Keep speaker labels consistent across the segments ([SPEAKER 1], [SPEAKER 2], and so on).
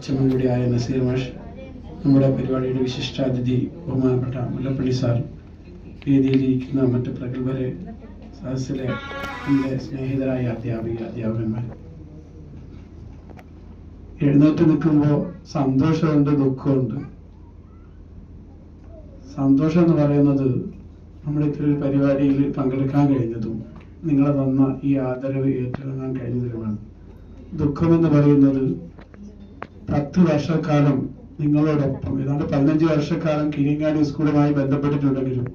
[SPEAKER 1] അച്ഛനും കൂടിയായ നസീർ മാഷ്, നമ്മുടെ പരിപാടിയുടെ വിശിഷ്ടാതിഥി ബഹുമാനപ്പെട്ട മുല്ലപ്പള്ളി സാർ, വേദിയിലിരിക്കുന്ന മറ്റ് പ്രഗത്ഭരെ, സദസ്സിലെ എൻ്റെ സ്നേഹിതരായ അധ്യാപകന്മാർ, എഴുന്നേറ്റ് നിൽക്കുമ്പോൾ സന്തോഷമുണ്ട്, ദുഃഖമുണ്ട്. സന്തോഷം എന്ന് പറയുന്നത് നമ്മുടെ ഇത്തരം പരിപാടിയിൽ പങ്കെടുക്കാൻ കഴിഞ്ഞതും നിങ്ങളെ തന്ന ഈ ആദരവ് ഏറ്റുവാങ്ങാൻ കഴിഞ്ഞതിലുമാണ്. ദുഃഖമെന്ന് പറയുന്നത് 10 വർഷക്കാലം നിങ്ങളോടൊപ്പം, ഏതാണ്ട് 15 വർഷക്കാലം കിരിങ്ങാടി സ്കൂളുമായി ബന്ധപ്പെട്ടിട്ടുണ്ടെങ്കിലും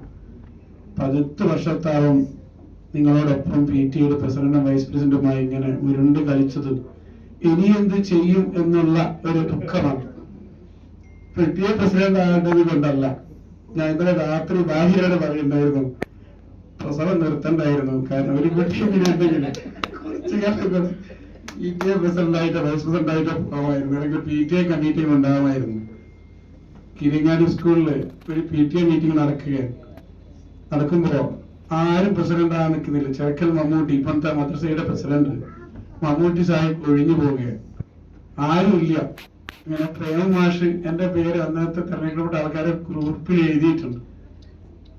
[SPEAKER 1] 10 വർഷത്തോളം നിങ്ങളോടൊപ്പം PTA പ്രസിഡന്റും വൈസ് പ്രസിഡന്റുമായി ഇങ്ങനെ ഉരുണ്ട് കളിച്ചത് ഇനി എന്ത് ചെയ്യും എന്നുള്ള ഒരു ദുഃഖമാണ്. PTA പ്രസിഡന്റ് ആകേണ്ടത് കൊണ്ടല്ല. ഞാൻ ഇന്നലെ രാത്രി ഭാര്യയോട് പറയുണ്ടായിരുന്നു, പ്രസവം നിർത്തണ്ടായിരുന്നു. കാരണം ഒരു കുട്ടിയെങ്കിലും കുറച്ച് കാലം PTA പ്രസിഡന്റായിട്ടോ വൈസ് പ്രസിഡന്റായിട്ടോ പോകാമായിരുന്നു, അല്ലെങ്കിൽ PTA കമ്മിറ്റിയും ഉണ്ടാകുമായിരുന്നു. കിരിങ്ങാടി സ്കൂളില് ഒരു PTA മീറ്റിംഗ് നടക്കുമ്പോ ആരും പ്രസിഡന്റ് ആകാൻ നിൽക്കുന്നില്ല. ചെറുക്കൽ മമ്മൂട്ടി, ഇപ്പോഴത്തെ മദ്രസയുടെ പ്രസിഡന്റ് മമ്മൂട്ടി സാഹിബ് ഒഴിഞ്ഞു പോവുകയാണ്. ആരും ഇല്ല. ഇങ്ങനെ പ്രേം മാഷ്, എന്റെ പേര് അന്നത്തെ തെരഞ്ഞെടുക്കപ്പെട്ട ആൾക്കാരെ ഗ്രൂപ്പിൽ എഴുതിയിട്ടുണ്ട്.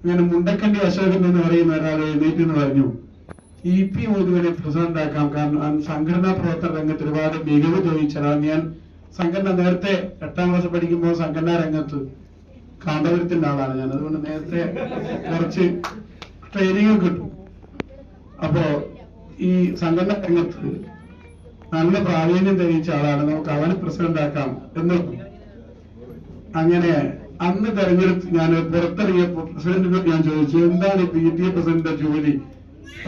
[SPEAKER 1] ഇങ്ങനെ മുണ്ടക്കണ്ടി അശോകൻ എന്ന് പറയുന്ന ഒരാൾ എഴുന്നേറ്റ് എന്ന് പറഞ്ഞു, EP മോദുവിനെ പ്രസിഡന്റ് ആക്കാം, കാരണം സംഘടനാ പ്രവർത്തന രംഗത്ത് ഒരുപാട് മികവ് തെളിയിച്ചതാണ്. ഞാൻ സംഘടന നേരത്തെ 8ാം ക്ലാസ് പഠിക്കുമ്പോൾ സംഘടനാ രംഗത്ത് കാന്തപുരത്തിന്റെ ആളാണ് ഞാൻ. അതുകൊണ്ട് നേരത്തെ കുറച്ച് ട്രെയിനിങ് കിട്ടും. അപ്പോ ഈ സംഘടനാ രംഗത്ത് നല്ല പ്രാവീണ്യം തെളിയിച്ച ആളാണ്, നമുക്ക് അവനെ പ്രസിഡന്റ് ആക്കാം എന്ന്. അങ്ങനെ അന്ന് തെരഞ്ഞെടുത്ത് ഞാൻ പുറത്തിറങ്ങിയപ്പോൾ പ്രസിഡന്റിനോട് ഞാൻ ചോദിച്ചു, എന്താണ് PTA പ്രസിഡന്റിന്റെ ജോലി?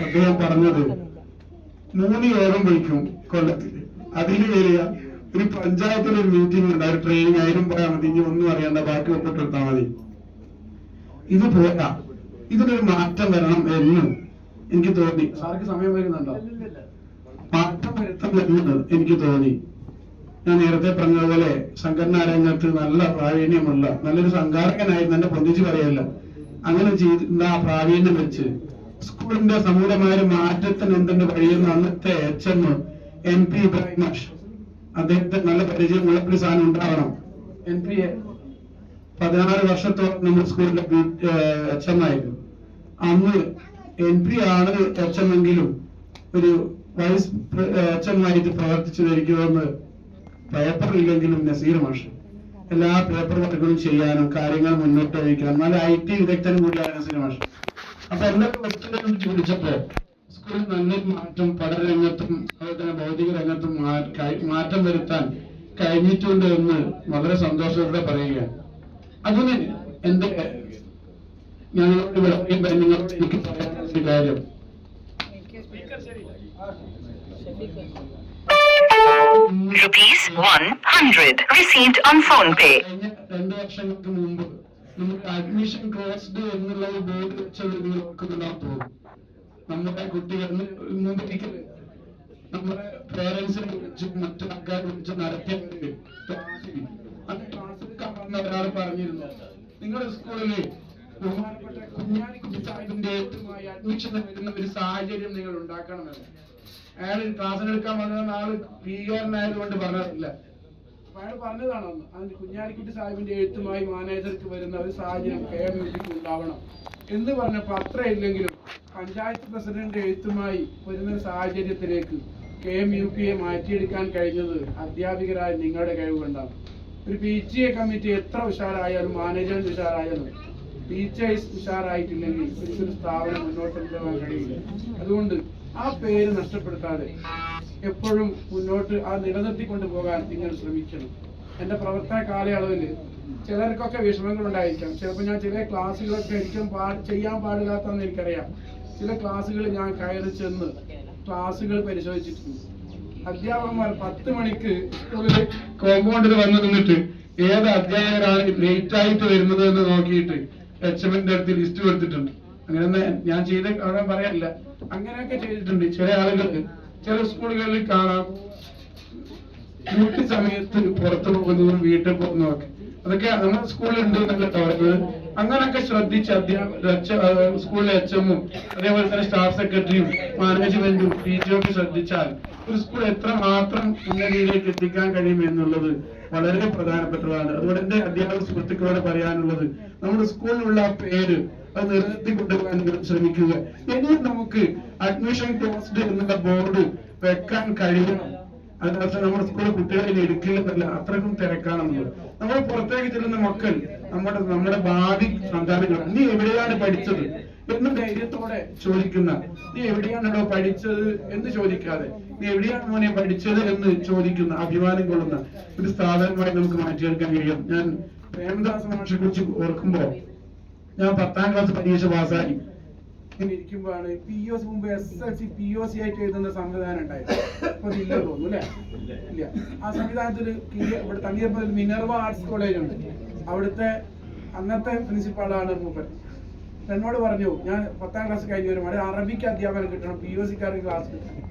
[SPEAKER 1] അദ്ദേഹം പറഞ്ഞത് 3 യോഗം വിളിക്കും കൊല്ലത്തിൽ, അതിന് വരിക, ഒരു പഞ്ചായത്തിലൊരു മീറ്റിംഗ് ഉണ്ട്, ഒരു ട്രെയിനിങ്, ആയിരം പോയാൽ മതി, ഇനി ഒന്നും അറിയണ്ട, ബാക്കി ഒപ്പിട്ടെടുത്താൽ മതി. ഇത് പോരാ, ഇതിനൊരു മാറ്റം വരണം എന്ന് എനിക്ക് തോന്നി. സാർക്ക് സമയം വരുന്നുണ്ടോ? മാറ്റം വരുത്തുന്നത് എനിക്ക് തോന്നി. ഞാൻ നേരത്തെ പറഞ്ഞതുപോലെ സംഘടനാ രംഗത്ത് നല്ല പ്രാവീണ്യമുള്ള നല്ലൊരു സംഘാടകനായിരുന്നു, എന്നെ പൊന്തിച്ച് പറയല്ല. അങ്ങനെ ചെയ്തിരുന്ന ആ പ്രാവീണ്യം വെച്ച് സ്കൂളിന്റെ സമൂലമായ മാറ്റത്തിന് എന്തെന്ന് കഴിയുന്ന അന്നത്തെ HM NP ഇബ്രാഹിം മാഷ്, അദ്ദേഹത്തെ നല്ല പരിചയം മുല്ലപ്പള്ളി സാധനം ഉണ്ടാവണം. NP 16 വർഷത്തോളം നമ്മുടെ സ്കൂളിന്റെ HM ആയിരുന്നു. അന്ന് NP ആണ് HM എങ്കിലും ഒരു വൈസ് HM ആയിട്ട് പ്രവർത്തിച്ചു ധരിക്കുമെന്ന് പേപ്പറില്ലെങ്കിലും നസീർ മാഷ് എല്ലാ പേപ്പർ വർക്കുകളും ചെയ്യാനും കാര്യങ്ങൾ മുന്നോട്ട് വയ്ക്കാനും നല്ല IT വിദഗ്ധനും കൂടിയാണ് നസീർ മാഷ്. അപ്പൊ എല്ലാവരും ഒത്തുതന്നെ ചോദിച്ചപ്പോ സ്കൂളിൽ നല്ലൊരു മാറ്റം പഠനരംഗത്തും അതുപോലെ തന്നെ ഭൗതിക രംഗത്തും മാറ്റം വരുത്താൻ കഴിഞ്ഞിട്ടുണ്ട് എന്ന് വളരെ സന്തോഷത്തോടെ പറയുകയാണ്. അതിന് എന്റെ ഞങ്ങളോട് നിങ്ങളോട് എനിക്ക് പറയാനുള്ള ഒരു കാര്യം,
[SPEAKER 2] ₹100 received on PhonePe.
[SPEAKER 1] 2 വർഷങ്ങൾക്ക് മുമ്പ് നമുക്ക് അഡ്മിഷൻ ക്ലോസ്ഡ് എന്നുള്ള ഒരു ബോർഡ് വെച്ചത് നിങ്ങൾ ഓർക്കുന്നുണ്ടാവും തോന്നും. നമ്മുടെ കുട്ടികളിന് മുമ്പ് നമ്മുടെ പേരൻസിനെ വിളിച്ച് മറ്റു ആൾക്കാരെ വിളിച്ച് നടത്തിയ ക്ലാസ്സിൽ പറഞ്ഞ ഒരാൾ പറഞ്ഞിരുന്നു, നിങ്ങളുടെ സ്കൂളില് ബഹുമാനപ്പെട്ട കുഞ്ഞാലിക്കുട്ടി സാഹിബിന്റെ ഏറ്റുമായി അഡ്മിഷൻ വരുന്ന ഒരു സാഹചര്യം നിങ്ങൾ ഉണ്ടാക്കണമെന്ന്. അയാൾ ക്ലാസ്സിനെടുക്കാൻ വന്ന ആള് ഭീകരനായതുകൊണ്ട് പറഞ്ഞിട്ടില്ല. അയാൾ പറഞ്ഞതാണ് അന്ന്, അതിന് കുഞ്ഞാലിക്കുട്ടി സാഹിബിന്റെ എഴുത്തുമായി മാനേജർക്ക് വരുന്ന ഒരു സാഹചര്യം KMUPക്ക് ഉണ്ടാവണം എന്ന് പറഞ്ഞപ്പോൾ അത്രയില്ലെങ്കിലും പഞ്ചായത്ത് പ്രസിഡന്റ് എഴുത്തുമായി വരുന്ന സാഹചര്യത്തിലേക്ക് KMUPയെ മാറ്റിയെടുക്കാൻ കഴിഞ്ഞത് അധ്യാപികരായ നിങ്ങളുടെ കഴിവ് കൊണ്ടാണ്. ഒരു PTA കമ്മിറ്റി എത്ര ഉഷാറായാലും മാനേജ്മെന്റ് ഉഷാറായാലും ടീച്ചേഴ്സ് ഉഷാറായിട്ടില്ലെങ്കിൽ ഒരിക്കലും സ്ഥാപനം മുന്നോട്ട് കൊണ്ടുപോകാൻ കഴിയില്ല. അതുകൊണ്ട് ആ പേര് നഷ്ടപ്പെടുത്താതെ എപ്പോഴും മുന്നോട്ട് ആ നിലനിർത്തിക്കൊണ്ട് പോകാൻ നിങ്ങൾ ശ്രമിക്കണം. എൻ്റെ പ്രവർത്തന കാലയളവിൽ ചിലർക്കൊക്കെ വിഷമങ്ങൾ ഉണ്ടായിരിക്കാം. ചിലപ്പോൾ ഞാൻ ചില ക്ലാസ്സുകളൊക്കെ ചെയ്യാൻ പാടില്ലാത്തതെന്ന് എനിക്കറിയാം. ചില ക്ലാസ്സുകൾ ഞാൻ കയറി ചെന്ന് ക്ലാസ്സുകൾ പരിശോധിച്ചിട്ടുണ്ട്. അധ്യാപകന്മാർ 10 മണിക്ക് സ്കൂളിൽ കോമ്പൗണ്ടിൽ വന്നു നിന്നിട്ട് ഏത് അധ്യാപകരാണ് ലേറ്റ് ആയിട്ട് വരുന്നത് എന്ന് നോക്കിയിട്ട് HMന്റെ അടുത്ത് ലിസ്റ്റ് കൊടുത്തിട്ടുണ്ട്. അങ്ങനെ ഞാൻ ചെയ്ത അവിടെ പറയാനില്ല, അങ്ങനെയൊക്കെ ചെയ്തിട്ടുണ്ട്. ചില ആളുകൾ ചില സ്കൂളുകളിൽ കാണാം ഡ്യൂട്ടി സമയത്ത് പുറത്തു പോകുന്നതും വീട്ടിൽ പോകുന്നതൊക്കെ. അതൊക്കെ നമ്മുടെ സ്കൂളിലുണ്ട് എന്നൊക്കെ പറയുന്നത്. അങ്ങനൊക്കെ ശ്രദ്ധിച്ച് സ്കൂളിലെ HM-ഉം അതേപോലെ തന്നെ സ്റ്റാഫ് സെക്രട്ടറിയും മാനേജ്മെന്റും PTO ഒക്കെ ശ്രദ്ധിച്ചാൽ ഒരു സ്കൂൾ എത്രമാത്രം ഉന്നതിയിലേക്ക് എത്തിക്കാൻ കഴിയും എന്നുള്ളത് വളരെ പ്രധാനപ്പെട്ടതാണ്. അതുകൊണ്ട് എന്റെ അധ്യാപക സുഹൃത്തുക്കളോട് പറയാനുള്ളത്, നമ്മുടെ സ്കൂളിലുള്ള പേര് അത് നിലനിർത്തി കൊണ്ടുപോകാൻ ശ്രമിക്കുക. ഇനിയും നമുക്ക് അഡ്മിഷൻ ക്ലോസ്ഡ് എന്നുള്ള ബോർഡ് വെക്കാൻ കഴിയണം. അതിനകത്ത് നമ്മുടെ സ്കൂളിൽ കുട്ടികളെ എടുക്കില്ലെന്നല്ല, അത്രക്കും തിരക്കാണെന്നുള്ളത്. നമ്മൾ പുറത്തേക്ക് ചെല്ലുന്ന മക്കൾ നമ്മുടെ ഭാവി സന്താനങ്ങൾ നീ എവിടെയാണ് പഠിച്ചത് എന്ന് ധൈര്യത്തോടെ ചോദിക്കുന്ന, നീ എവിടെയാണല്ലോ പഠിച്ചത് എന്ന് ചോദിക്കാതെ നീ എവിടെയാണ് മോനെ പഠിച്ചത് എന്ന് ചോദിക്കുന്ന, അഭിമാനം കൊള്ളുന്ന ഒരു സ്ഥാപനമായി നമുക്ക് മാറ്റിയെടുക്കാൻ കഴിയും. ഞാൻ പ്രേമദാസ മാഷിനെ കുറിച്ച് ഓർക്കുമ്പോ, ഞാൻ 10ാം ക്ലാസ് പരീക്ഷ പാസ്സായി ഇങ്ങനെ ഇരിക്കുമ്പോഴാണ് POC മുമ്പ് SLC POC ആയിട്ട് എഴുതുന്ന സംവിധാനം ഉണ്ടായത്. അപ്പൊ ഇല്ല തോന്നുന്നു അല്ലെ? ഇല്ല. ആ സംവിധാനത്തിൽ ഇവിടെ തണ്ണീർപ്പതിൽ മിനർവ ആർട്സ് കോളേജ് ഉണ്ട്. അവിടുത്തെ അന്നത്തെ പ്രിൻസിപ്പാളാണ് മൂപ്പൻ. എന്നോട് പറഞ്ഞു, ഞാൻ 10ാം ക്ലാസ് കഴിഞ്ഞ് വരും, അവിടെ അറബിക്ക് അധ്യാപനം കിട്ടണം, POC-ക്കാർക്ക് ക്ലാസ് കിട്ടണം.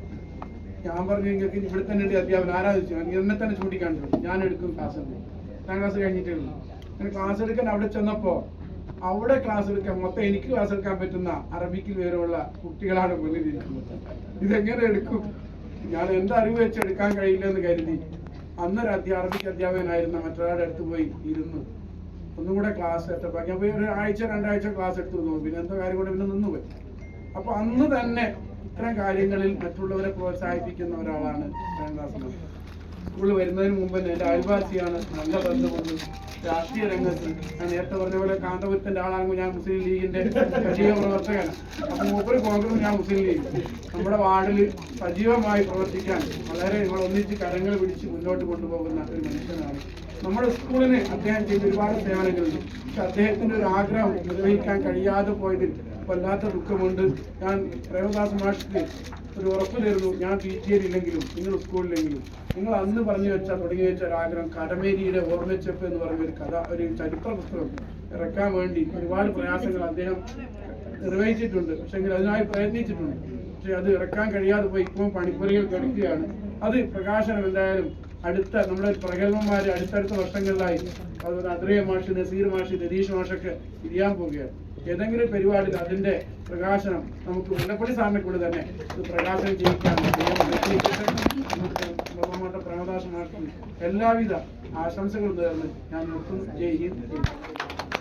[SPEAKER 1] ഞാൻ പറഞ്ഞു, നിങ്ങൾക്ക് ഇവിടെ തന്നെ ഉണ്ട് അധ്യാപനം, ആരാ ചോദിച്ചു. എന്നെ തന്നെ ചൂണ്ടിക്കാണിച്ചു, ഞാൻ എടുക്കും ക്ലാസ് ഉണ്ട്. 10ാം ക്ലാസ് കഴിഞ്ഞിട്ടേ ഉള്ളൂ. അങ്ങനെ ക്ലാസ് എടുക്കാൻ അവിടെ ചെന്നപ്പോ അവിടെ ക്ലാസ് എടുക്കാൻ മൊത്തം എനിക്ക് ക്ലാസ് എടുക്കാൻ പറ്റുന്ന അറബിക്കിൽ വിവരമുള്ള കുട്ടികളാണ് മുന്നിലിരിക്കുന്നത്. ഇതെങ്ങനെ എടുക്കും? ഞാൻ എന്റെ അറിവ് വെച്ച് എടുക്കാൻ കഴിയില്ല എന്ന് കരുതി അന്നൊരു അറബിക്ക് അധ്യാപകനായിരുന്ന മറ്റൊരാളുടെ അടുത്ത് പോയി ഇരുന്നു. ഒന്നും കൂടെ ക്ലാസ് സെറ്റപ്പാക്കി. അപ്പൊ ഒരു ആഴ്ച 2 ആഴ്ച ക്ലാസ് എടുത്തു തോന്നും. പിന്നെ എന്താ കാര്യം കൊണ്ട് പിന്നെ നിന്നുപോയി. അപ്പൊ അന്ന് തന്നെ ഇത്തരം കാര്യങ്ങളിൽ മറ്റുള്ളവരെ പ്രോത്സാഹിപ്പിക്കുന്ന ഒരാളാണ് പ്രേമദാസൻ. സ്കൂളിൽ വരുന്നതിന് മുമ്പ് തന്നെ എന്റെ അയൽവാസിയാണ്, നല്ല ബന്ധമുണ്ട്. രാഷ്ട്രീയ രംഗത്ത് ഞാൻ നേരത്തെ പറഞ്ഞ പോലെ കാന്തപുരത്തിന്റെ ആളാണെങ്കിൽ ഞാൻ മുസ്ലിം ലീഗിന്റെ സജീവ പ്രവർത്തകനാണ്. അപ്പൊ മൂപ്പര് കോൺഗ്രസ്, ഞാൻ മുസ്ലിം ലീഗ്. നമ്മുടെ വാർഡിൽ സജീവമായി പ്രവർത്തിക്കാൻ വളരെ നിങ്ങൾ ഒന്നിച്ച് കരങ്ങൾ പിടിച്ച് മുന്നോട്ട് കൊണ്ടുപോകുന്ന ഒരു മനുഷ്യനാണ്. നമ്മുടെ സ്കൂളിന് അദ്ദേഹം ചെയ്ത ഒരുപാട് സേവനങ്ങളുണ്ട്. പക്ഷെ അദ്ദേഹത്തിന്റെ ഒരു ആഗ്രഹം നിർവഹിക്കാൻ കഴിയാതെ പോയതിൽ വല്ലാത്ത ദുഃഖമുണ്ട്. ഞാൻ പ്രേമദാസ മാഷിക്ക് ഒരു ഉറപ്പ് തരുന്നു, ഞാൻ PTA-യിൽ ഇല്ലെങ്കിലും നിങ്ങൾ സ്കൂളിലെങ്കിലും നിങ്ങൾ അന്ന് തുടങ്ങി വെച്ച ഒരു ആഗ്രഹം, കടമേരിയുടെ ഓർമ്മച്ചെപ്പ് എന്ന് പറഞ്ഞ ഒരു കഥ, ഒരു ചരിത്ര പുസ്തകം ഇറക്കാൻ വേണ്ടി ഒരുപാട് പ്രയാസങ്ങൾ അദ്ദേഹം നിർവഹിച്ചിട്ടുണ്ട്. പക്ഷെ അതിനായി പ്രയത്നിച്ചിട്ടുണ്ട്. പക്ഷെ അത് ഇറക്കാൻ കഴിയാതെ പോയി ഇപ്പം പണിപ്പുരകൾ കിടക്കുകയാണ്. അത് പ്രകാശനം എന്തായാലും നമ്മുടെ പ്രഗത്ഭന്മാര് അടുത്തടുത്ത വർഷങ്ങളിലായി, അതുപോലെ അദ്രയ മാഷ്, നസീർ മാഷ്, രതീഷ് മാഷൊക്കെ ഇരിയാൻ പോവുകയാണ്. ഏതെങ്കിലും പരിപാടിയിൽ അതിന്റെ പ്രകാശനം നമുക്ക് മുല്ലപ്പള്ളി സാറിനെ കൂടെ തന്നെ ഇത് പ്രകാശനം ചെയ്യിക്കാൻ പ്രേമദാസ മാഷിന് എല്ലാവിധ ആശംസകളും നേർന്ന് ഞാൻ നിർത്തുന്നു. ജയ് ഹിന്ദ്.